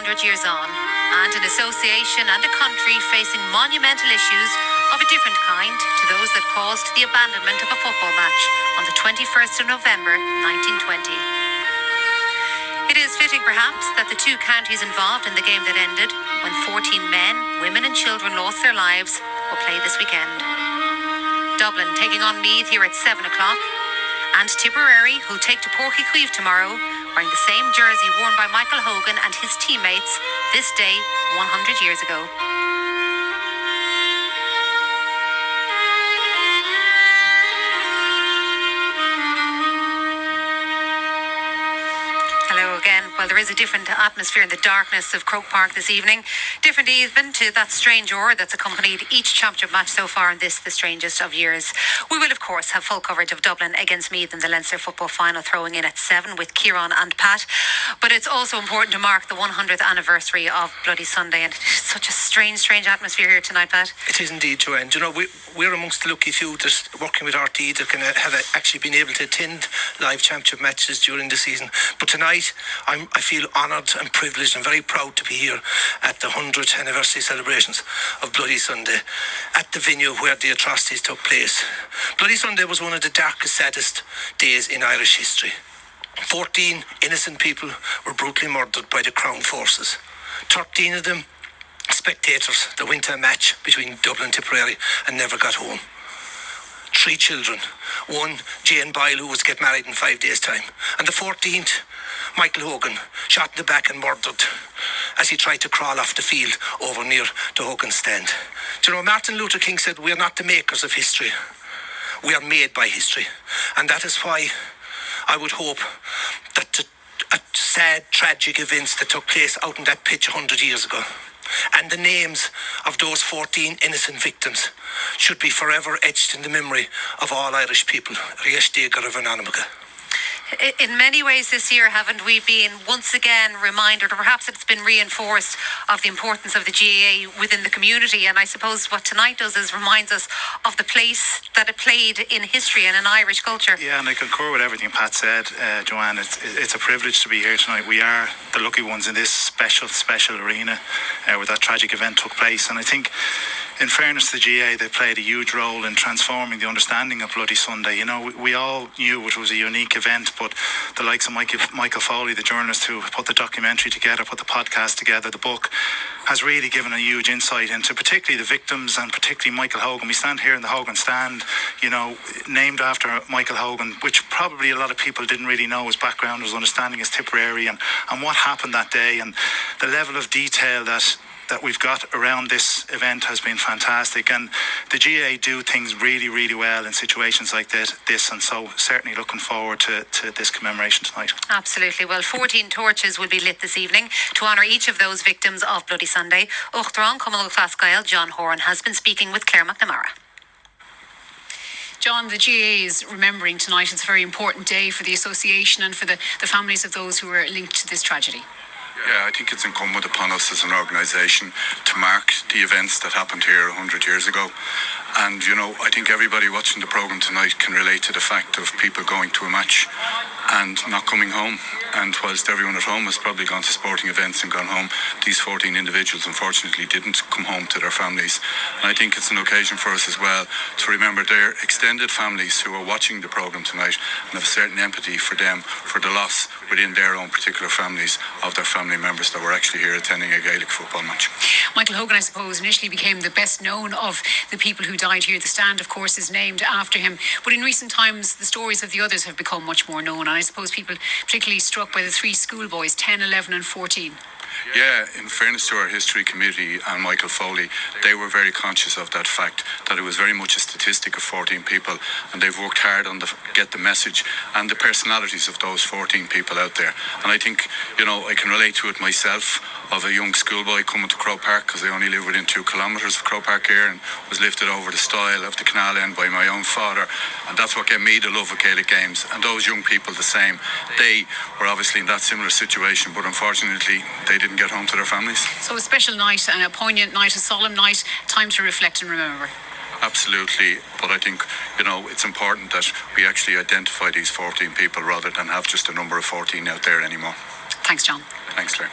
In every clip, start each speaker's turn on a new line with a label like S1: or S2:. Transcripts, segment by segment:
S1: 100 years on, and an association and a country facing monumental issues of a different kind to those that caused the abandonment of a football match on the 21st of November 1920. It is fitting, perhaps, that the two counties involved in the game that ended, when 14 men, women and children lost their lives, will play this weekend. Dublin taking on Meath here at 7 o'clock, and Tipperary, who'll take to Páirc Uí Chaoimh tomorrow, wearing the same jersey worn by Michael Hogan and his teammates this day 100 years ago. Again, well, there is a different atmosphere in the darkness of Croke Park this evening. Different even to that strange aura that's accompanied each championship match so far in this, the strangest of years. We will, of course, have full coverage of Dublin against Meath in the Leinster football final, throwing in at 7 with Kieran and Pat. But it's also important to mark the 100th anniversary of Bloody Sunday, and it's such a strange atmosphere here tonight, Pat.
S2: It is indeed, Joanne. You know, we're amongst the lucky few that working with RT that can have actually been able to attend live championship matches during the season. But tonight, I feel honoured and privileged and very proud to be here at the 100th anniversary celebrations of Bloody Sunday at the venue where the atrocities took place. Bloody Sunday was one of the darkest, saddest days in Irish history. 14 innocent people were brutally murdered by the Crown forces. 13 of them spectators that went to a match between Dublin and Tipperary and never got home. 3 children. One, Jane Boyle, who was to get married in 5 days' time. And the 14th, Michael Hogan, shot in the back and murdered as he tried to crawl off the field over near the Hogan stand. Do you know, Martin Luther King said, "We are not the makers of history. We are made by history." And that is why I would hope that the sad, tragic events that took place out in that pitch 100 years ago, and the names of those 14 innocent victims, should be forever etched in the memory of all Irish people.
S1: In many ways this year, haven't we been once again reminded, or perhaps it's been reinforced, of the importance of the GAA within the community? And I suppose what tonight does is reminds us of the place that it played in history and in Irish culture.
S3: Yeah, and I concur with everything Pat said, Joanne. It's a privilege to be here tonight. We are the lucky ones in this special arena where that tragic event took place. And I think, in fairness to the GAA, they played a huge role in transforming the understanding of Bloody Sunday. You know, we all knew it was a unique event, but the likes of Michael Foley, the journalist who put the documentary together, put the podcast together, the book, has really given a huge insight into particularly the victims and particularly Michael Hogan. We stand here in the Hogan stand, you know, named after Michael Hogan, which probably a lot of people didn't really know his background, his understanding as Tipperary and what happened that day, and the level of detail that we've got around this event has been fantastic. And the GAA do things really well in situations like this, and so certainly looking forward to this commemoration tonight.
S1: Absolutely. Well, 14 torches will be lit this evening to honour each of those victims of Bloody Sunday. John Horan has been speaking with Claire McNamara. John, the GAA is remembering tonight. It's a very important day for the association and for the families of those who were linked to this tragedy.
S4: Yeah, I think it's incumbent upon us as an organisation to mark the events that happened here 100 years ago. And, you know, I think everybody watching the programme tonight can relate to the fact of people going to a match and not coming home. And whilst everyone at home has probably gone to sporting events and gone home, these 14 individuals unfortunately didn't come home to their families. And I think it's an occasion for us as well to remember their extended families who are watching the programme tonight and have a certain empathy for them, for the loss within their own particular families of their family members that were actually here attending a Gaelic football match.
S1: Michael Hogan, I suppose, initially became the best known of the people who died here. The stand, of course, is named after him. But in recent times, the stories of the others have become much more known. And I suppose people particularly struck by the 3 schoolboys, 10, 11 and 14.
S4: Yeah, in fairness to our history committee and Michael Foley, they were very conscious of that fact, that it was very much a statistic of 14 people, and they've worked hard on get the message and the personalities of those 14 people out there. And I think, you know, I can relate to it myself, of a young schoolboy coming to Croke Park, because I only live within 2 kilometres of Croke Park here, and was lifted over the stile of the canal end by my own father, and that's what gave me the love of Gaelic games. And those young people the same, they were obviously in that similar situation, but unfortunately they didn't get home to their families.
S1: So a special night and a poignant night, a solemn night, time to reflect and remember.
S4: Absolutely, but I think, you know, it's important that we actually identify these 14 people rather than have just a number of 14 out there anymore.
S1: Thanks, John.
S4: Thanks, Claire.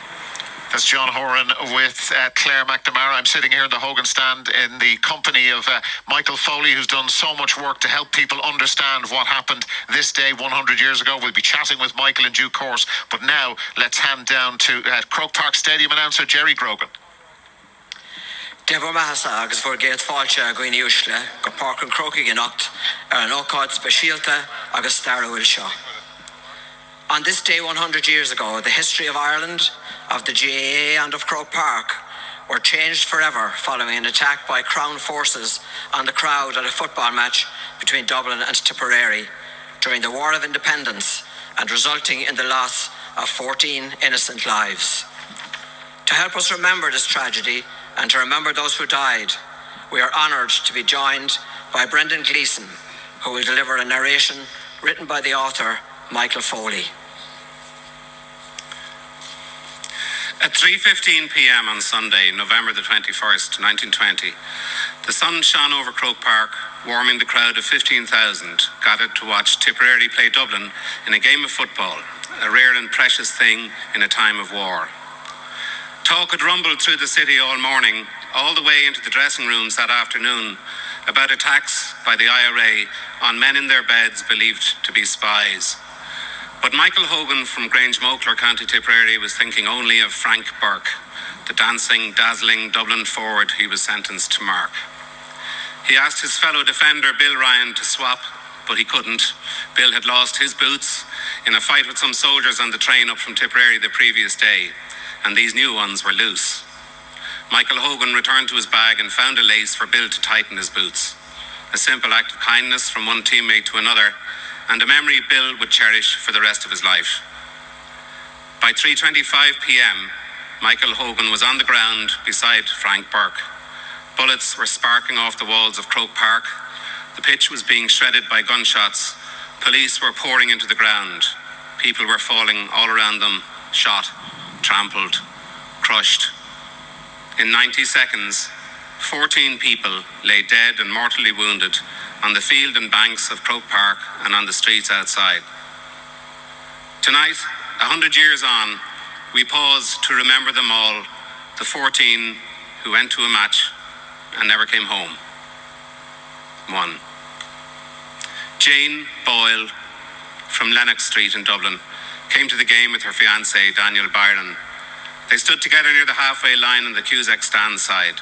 S5: That's John Horan with Claire McNamara. I'm sitting here in the Hogan stand in the company of Michael Foley, who's done so much work to help people understand what happened this day 100 years ago. We'll be chatting with Michael in due course, but now let's hand down to Croke Park Stadium announcer Jerry Grogan.
S6: Deborah Mahasa agus bhór géad fáilte a gcuoine uisle go Park an Croke ginocht an ócáid speisialta agus starúil seo. On this day 100 years ago, the history of Ireland, of the GAA and of Croke Park were changed forever following an attack by Crown forces on the crowd at a football match between Dublin and Tipperary during the War of Independence and resulting in the loss of 14 innocent lives. To help us remember this tragedy and to remember those who died, we are honoured to be joined by Brendan Gleeson, who will deliver a narration written by the author Michael Foley.
S7: At 3:15 p.m. on Sunday, November the 21st, 1920, the sun shone over Croke Park, warming the crowd of 15,000 gathered to watch Tipperary play Dublin in a game of football, a rare and precious thing in a time of war. Talk had rumbled through the city all morning, all the way into the dressing rooms that afternoon, about attacks by the IRA on men in their beds believed to be spies. But Michael Hogan from Grange Moakler, County Tipperary, was thinking only of Frank Burke, the dancing, dazzling Dublin forward he was sentenced to mark. He asked his fellow defender Bill Ryan to swap, but he couldn't. Bill had lost his boots in a fight with some soldiers on the train up from Tipperary the previous day, and these new ones were loose. Michael Hogan returned to his bag and found a lace for Bill to tighten his boots. A simple act of kindness from one teammate to another, and a memory Bill would cherish for the rest of his life. By 3:25 p.m, Michael Hogan was on the ground beside Frank Burke. Bullets were sparking off the walls of Croke Park. The pitch was being shredded by gunshots. Police were pouring into the ground. People were falling all around them, shot, trampled, crushed. In 90 seconds, 14 people lay dead and mortally wounded on the field and banks of Croke Park and on the streets outside. Tonight, 100 years on, we pause to remember them all, the 14 who went to a match and never came home. 1. Jane Boyle from Lennox Street in Dublin came to the game with her fiancé, Daniel Byron. They stood together near the halfway line on the Cusack stand side.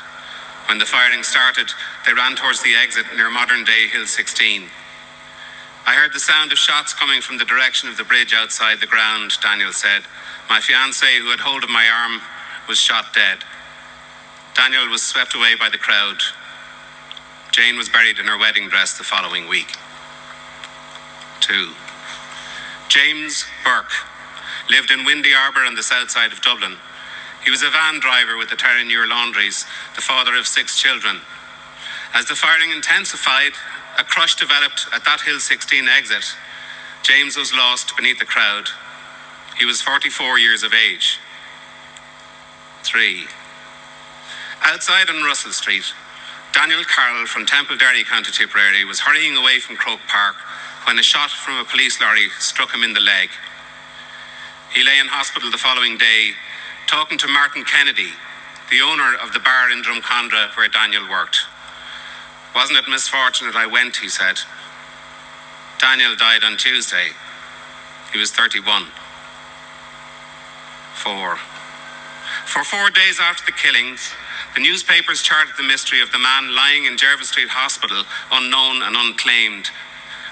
S7: When the firing started, they ran towards the exit near modern-day Hill 16. I heard the sound of shots coming from the direction of the bridge outside the ground, Daniel said. My fiancé, who had hold of my arm, was shot dead. Daniel was swept away by the crowd. Jane was buried in her wedding dress the following week. 2. James Burke lived in Windy Arbour on the south side of Dublin. He was a van driver with the Terranure Laundries, the father of 6 children. As the firing intensified, a crush developed at that Hill 16 exit. James was lost beneath the crowd. He was 44 years of age. 3. Outside on Russell Street, Daniel Carroll from Temple Derry, County Tipperary, was hurrying away from Croke Park when a shot from a police lorry struck him in the leg. He lay in hospital the following day, talking to Martin Kennedy, the owner of the bar in Drumcondra where Daniel worked. Wasn't it misfortunate I went, he said. Daniel died on Tuesday. He was 31. 4. For 4 days after the killings, the newspapers charted the mystery of the man lying in Jervis Street Hospital, unknown and unclaimed.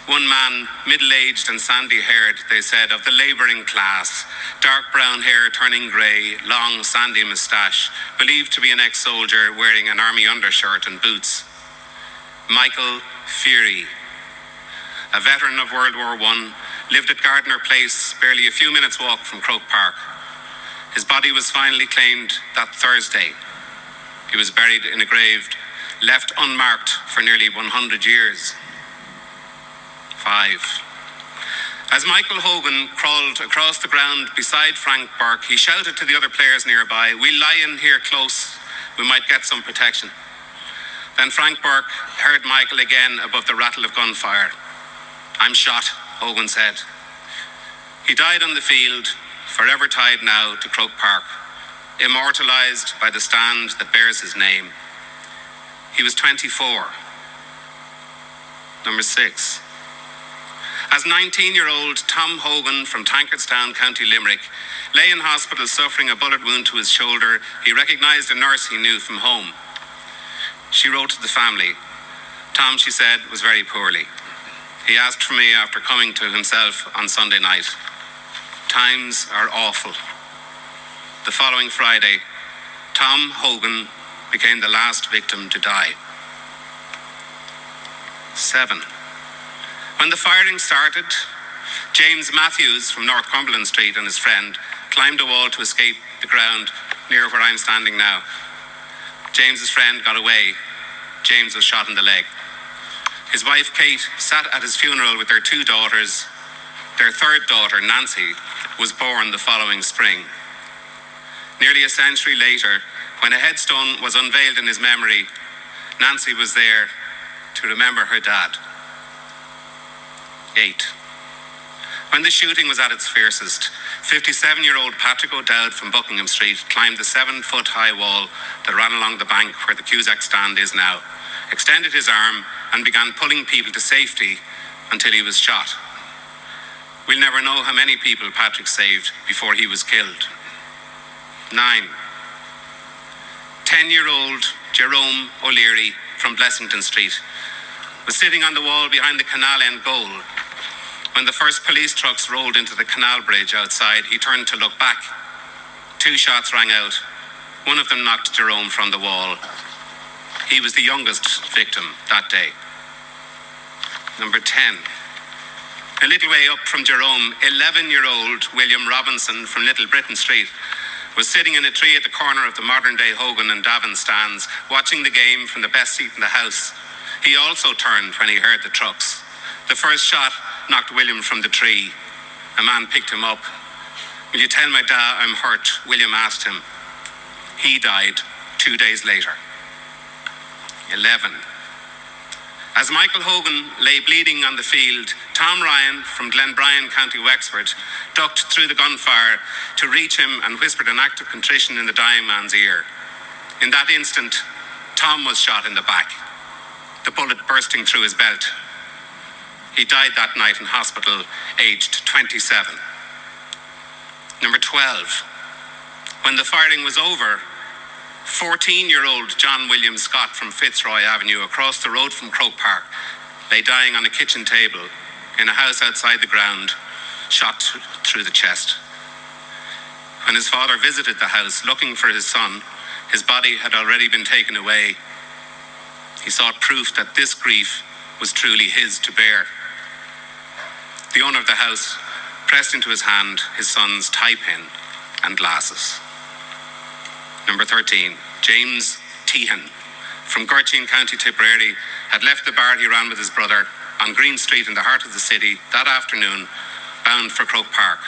S7: One man, middle-aged and sandy-haired, they said, of the labouring class, dark brown hair turning grey, long sandy moustache, believed to be an ex-soldier wearing an army undershirt and boots. Michael Feary, a veteran of World War I, lived at Gardner Place, barely a few minutes' walk from Croke Park. His body was finally claimed that Thursday. He was buried in a grave left unmarked for nearly 100 years. 5. As Michael Hogan crawled across the ground beside Frank Burke, he shouted to the other players nearby, "We'll lie in here close. We might get some protection." Then Frank Burke heard Michael again above the rattle of gunfire. "I'm shot," Hogan said. He died on the field, forever tied now to Croke Park. immortalised by the stand that bears his name. He was 24. Number 6. As 19-year-old Tom Hogan from Tankerstown, County Limerick, lay in hospital suffering a bullet wound to his shoulder, he recognised a nurse he knew from home. She wrote to the family. Tom, she said, was very poorly. He asked for me after coming to himself on Sunday night. Times are awful. The following Friday, Tom Hogan became the last victim to die. 7. When the firing started, James Matthews from North Cumberland Street and his friend climbed a wall to escape the ground near where I'm standing now. James's friend got away. James was shot in the leg. His wife, Kate, sat at his funeral with their 2 daughters. Their 3rd daughter, Nancy, was born the following spring. Nearly a century later, when a headstone was unveiled in his memory, Nancy was there to remember her dad. 8. When the shooting was at its fiercest, 57-year-old Patrick O'Dowd from Buckingham Street climbed the 7-foot-high wall that ran along the bank where the Cusack stand is now, extended his arm and began pulling people to safety until he was shot. We'll never know how many people Patrick saved before he was killed. 9. 10-year-old Jerome O'Leary from Blessington Street was sitting on the wall behind the canal end goal. When the first police trucks rolled into the canal bridge outside, he turned to look back. 2 shots rang out. One of them knocked Jerome from the wall. He was the youngest victim that day. Number 10. A little way up from Jerome, 11-year-old William Robinson from Little Britain Street was sitting in a tree at the corner of the modern-day Hogan and Davin stands, watching the game from the best seat in the house. He also turned when he heard the trucks. The first shot knocked William from the tree. A man picked him up. "Will you tell my dad I'm hurt?" William asked him. He died 2 days later. 11. As Michael Hogan lay bleeding on the field, Tom Ryan from Glenbryan, County Wexford, ducked through the gunfire to reach him and whispered an act of contrition in the dying man's ear. In that instant, Tom was shot in the back, the bullet bursting through his belt. He died that night in hospital, aged 27. Number 12. When the firing was over, 14-year-old John William Scott from Fitzroy Avenue across the road from Croke Park lay dying on a kitchen table in a house outside the ground, shot through the chest. When his father visited the house looking for his son, his body had already been taken away. He sought proof that this grief was truly his to bear. The owner of the house pressed into his hand his son's tie pin and glasses. Number 13, James Tehan from Gurteen, County Tipperary, had left the bar he ran with his brother on Green Street in the heart of the city that afternoon, bound for Croke Park.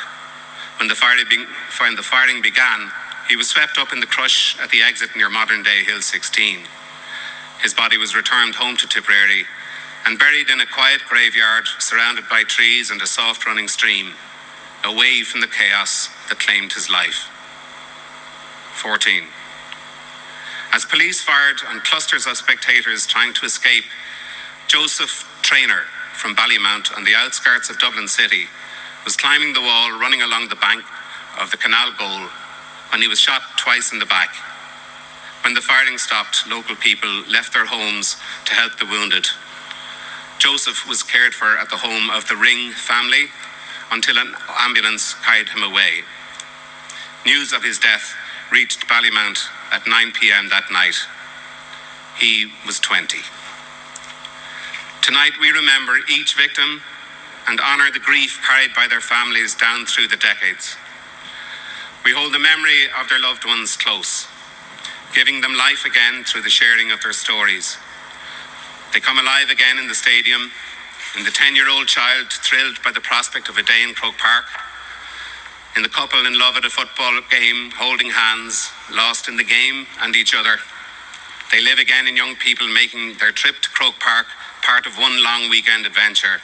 S7: When the firing began, he was swept up in the crush at the exit near modern-day Hill 16. His body was returned home to Tipperary and buried in a quiet graveyard surrounded by trees and a soft-running stream, away from the chaos that claimed his life. 14. As police fired on clusters of spectators trying to escape, Joseph Traynor from Ballymount on the outskirts of Dublin City was climbing the wall running along the bank of the canal goal when he was shot twice in the back. When the firing stopped, local people left their homes to help the wounded. Joseph was cared for at the home of the Ring family until an ambulance carried him away. News of his death reached Ballymount at 9 p.m. that night. He was 20. Tonight we remember each victim and honour the grief carried by their families down through the decades. We hold the memory of their loved ones close, giving them life again through the sharing of their stories. They come alive again in the stadium, in the 10-year-old child thrilled by the prospect of a day in Croke Park, in the couple in love at a football game, holding hands, lost in the game and each other. They live again in young people making their trip to Croke Park part of one long weekend adventure.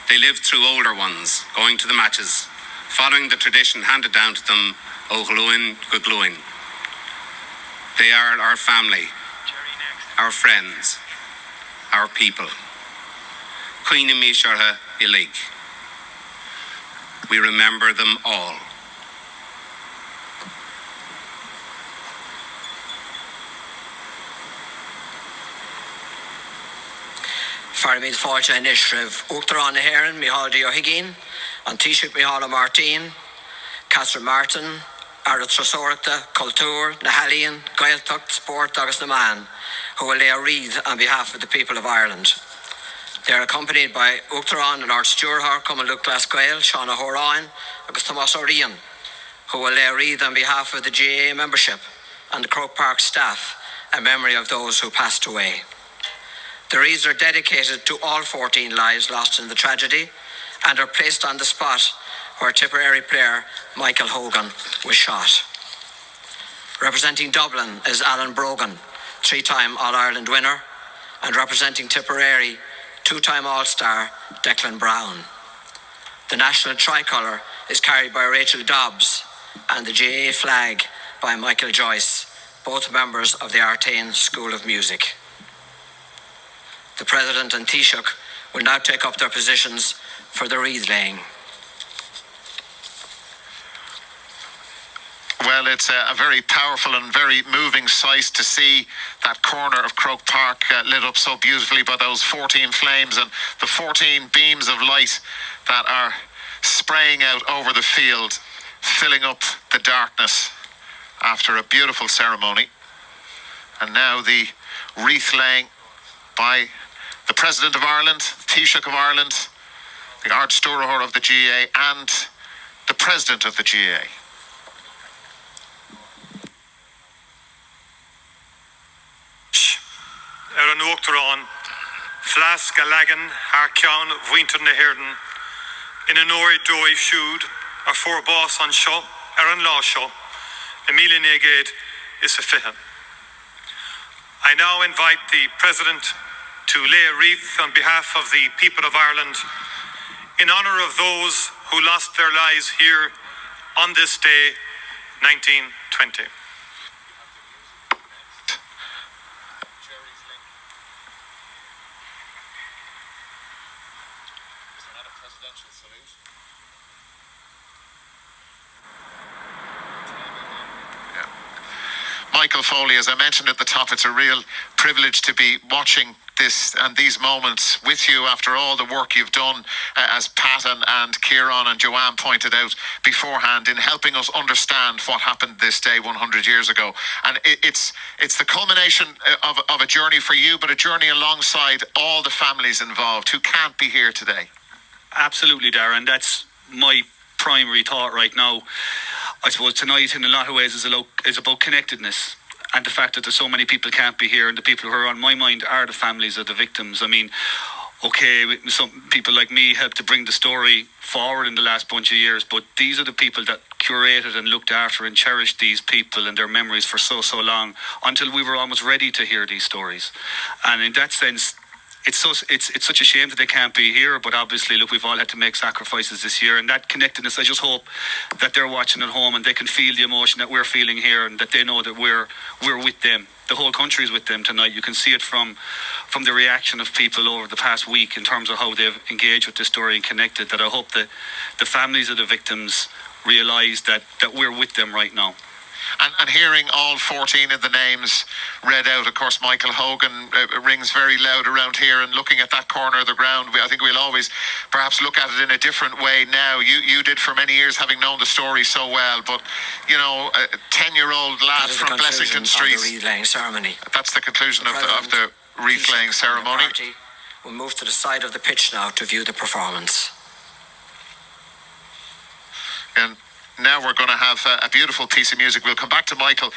S7: They live through older ones, going to the matches, following the tradition handed down to them, O Gluin, Gugluin. They are our family, our friends, our people. Cuoine Míseartha Ilig. We remember them all.
S6: Farmid Fáilte Initiative, Uachtarán na Héireann, Micheál O'Higgins, an Taoiseach Micheál Martin, Catherine Martin, Ara Trasóireachta, Cultúr, na Halaíon, Gaeltacht, Sport agus na Man, who will lay a wreath on behalf of the people of Ireland. They are accompanied by Uachtarán and Art Stewart, Cummaluch Glasgow, Seán O'Horáin, agus Tomás O'Rian, who will lay a wreath on behalf of the GAA membership and the Croke Park staff in memory of those who passed away. The wreaths are dedicated to all 14 lives lost in the tragedy and are placed on the spot where Tipperary player Michael Hogan was shot. Representing Dublin is Alan Brogan, 3-time All-Ireland winner, and representing Tipperary, 2-time All-Star Declan Brown. The national tricolour is carried by Rachel Dobbs and the GAA flag by Michael Joyce, both members of the Artane School of Music. The President and Taoiseach will now take up their positions for the wreath laying.
S5: Well, it's a very powerful and very moving sight to see that corner of Croke Park lit up so beautifully by those 14 flames and the 14 beams of light that are spraying out over the field, filling up the darkness after a beautiful ceremony. And now the wreath laying by the President of Ireland, the Taoiseach of Ireland, the Ard Stúrthóir of the GAA and the President of the GAA.
S8: Ar an Uachtarán, Flas Galagan, haar ceann bhaintear na Héireann, in an óir dóibh siúd, ar fór bás an seo, ar an lá seo, Emília Négéad is a fiche. I now invite the President to lay a wreath on behalf of the people of Ireland in honour of those who lost their lives here on this day, 1920.
S5: Michael Foley, as I mentioned at the top, it's a real privilege to be watching this and these moments with you after all the work you've done, as Pat and Kieran and Joanne pointed out beforehand, in helping us understand what happened this day 100 years ago. And it's the culmination of a journey for you, but a journey alongside all the families involved who can't be here today.
S9: Absolutely, Darren. That's my primary thought right now. I suppose tonight, in a lot of ways, is about connectedness and the fact that there's so many people can't be here, and the people who are on my mind are the families of the victims. I mean, okay, some people like me helped to bring the story forward in the last bunch of years, but these are the people that curated and looked after and cherished these people and their memories for so long, until we were almost ready to hear these stories. And in that sense, it's such a shame that they can't be here, but obviously, look, we've all had to make sacrifices this year, and that connectedness, I just hope that they're watching at home and they can feel the emotion that we're feeling here, and that they know that we're with them. The whole country is with them tonight. You can see it from the reaction of people over the past week in terms of how they've engaged with this story and connected, that I hope that the families of the victims realise that we're with them right now.
S5: And hearing all 14 of the names read out, of course, Michael Hogan rings very loud around here, and looking at that corner of the ground, I think we'll always perhaps look at it in a different way now. You did for many years, having known the story so well, but, you know, a 10-year-old lad from Blessington Street.
S6: The wreath-laying ceremony.
S5: That's the conclusion of the wreath-laying ceremony.
S6: We'll move to the side of the pitch now to view the performance.
S5: And now we're going to have a beautiful piece of music. We'll come back to Michael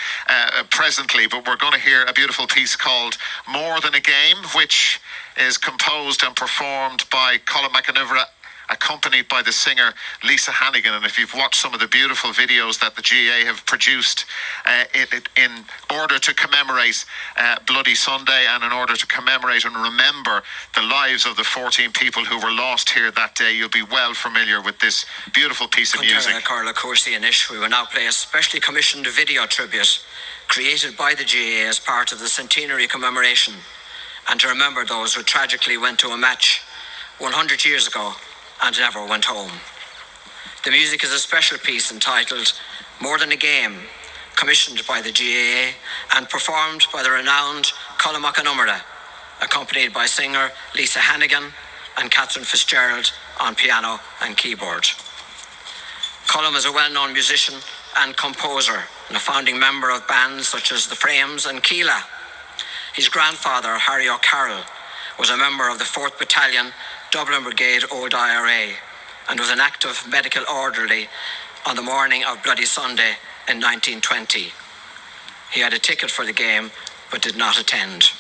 S5: presently, but we're going to hear a beautiful piece called More Than a Game, which is composed and performed by Colin McInevra accompanied by the singer Lisa Hannigan. And if you've watched some of the beautiful videos that the GAA have produced in order to commemorate Bloody Sunday and in order to commemorate and remember the lives of the 14 people who were lost here that day, you'll be well familiar with this beautiful piece of music.
S6: Carla Corsi and Ish, we will now play a specially commissioned video tribute created by the GAA as part of the centenary commemoration and to remember those who tragically went to a match 100 years ago and never went home. The music is a special piece entitled More Than a Game, commissioned by the GAA and performed by the renowned Colm Numera, accompanied by singer Lisa Hannigan and Catherine Fitzgerald on piano and keyboard. Colm is a well-known musician and composer and a founding member of bands such as The Frames and Keela. His grandfather, Harry O'Carroll, was a member of the 4th Battalion, Dublin Brigade Old IRA, and was an active medical orderly on the morning of Bloody Sunday in 1920. He had a ticket for the game, but did not attend.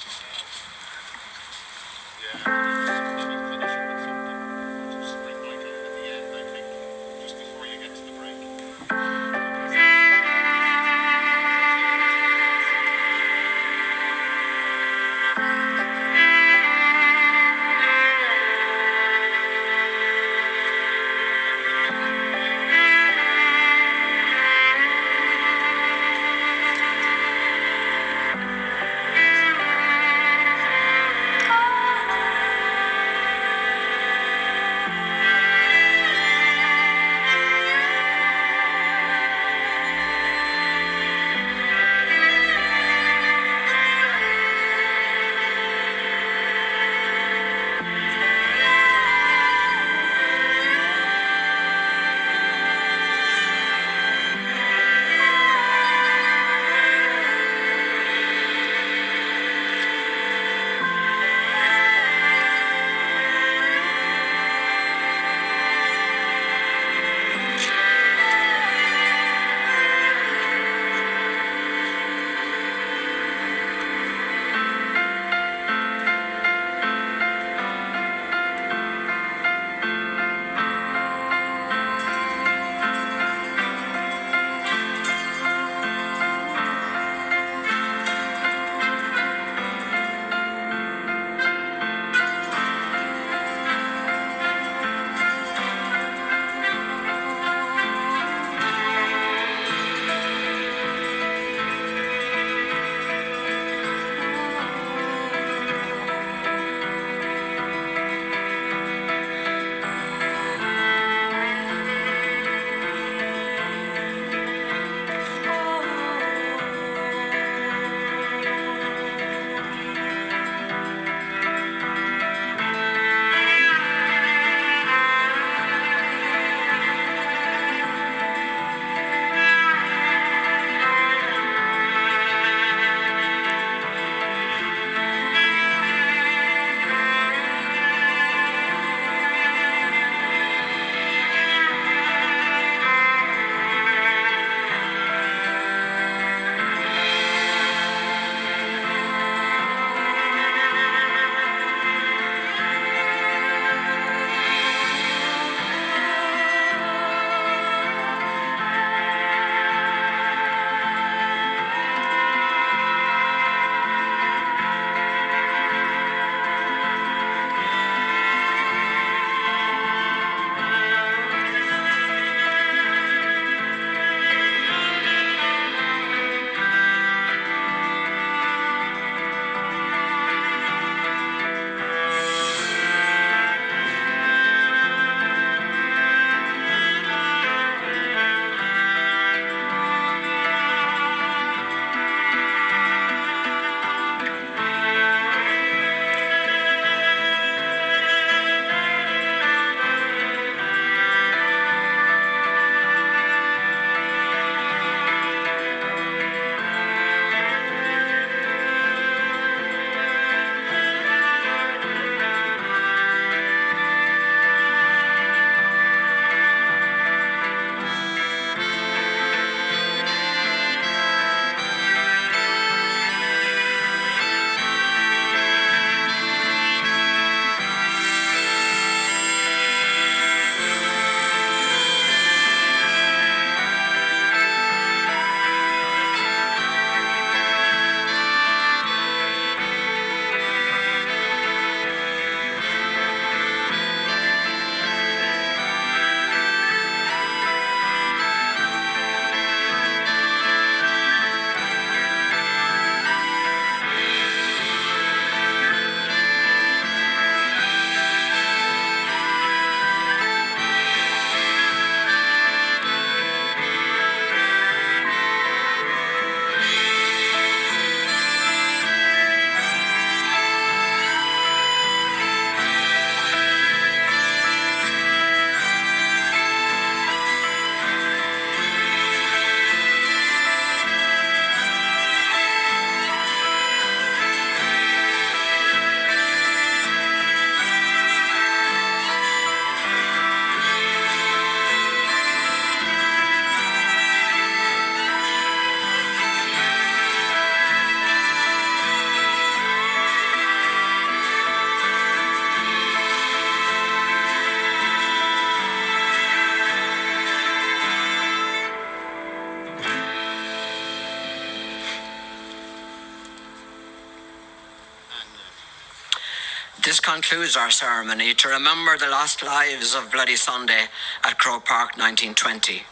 S6: This concludes our ceremony to remember the lost lives of Bloody Sunday at Croke Park 1920,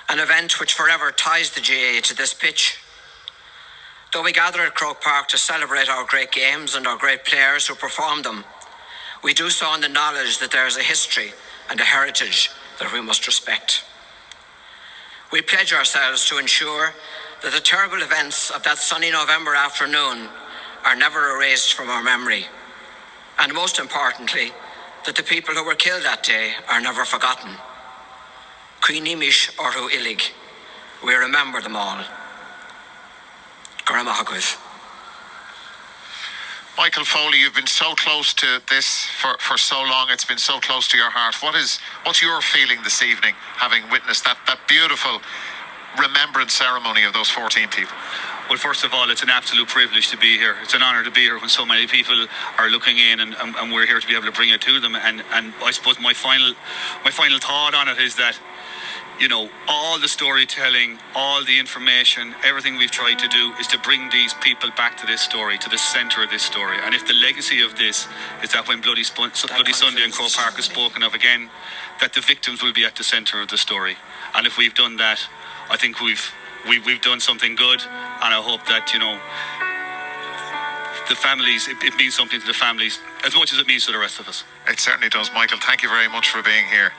S6: an event which forever ties the GAA to this pitch. Though we gather at Croke Park to celebrate our great games and our great players who performed them, we do so in the knowledge that there is a history and a heritage that we must respect. We pledge ourselves to ensure that the terrible events of that sunny November afternoon are never erased from our memory, and most importantly, that the people who were killed that day are never forgotten. Cuinimish Orhu Illig, we remember them all. Garamahagwith.
S5: Michael Foley, you've been so close to this for so long. It's been so close to your heart. What's your feeling this evening, having witnessed that beautiful remembrance ceremony of those 14 people?
S9: Well, first of all, it's an absolute privilege to be here. It's an honour to be here when so many people are looking in, and we're here to be able to bring it to them. And I suppose my final thought on it is that, you know, all the storytelling, all the information, everything we've tried to do is to bring these people back to this story, to the centre of this story. And if the legacy of this is that when Bloody Sunday in Croke Park is spoken of again, that the victims will be at the centre of the story. And if we've done that, I think we've done something good. And I hope that, you know, the families, it means something to the families as much as it means to the rest of us.
S5: It certainly does, Michael. Thank you very much for being here.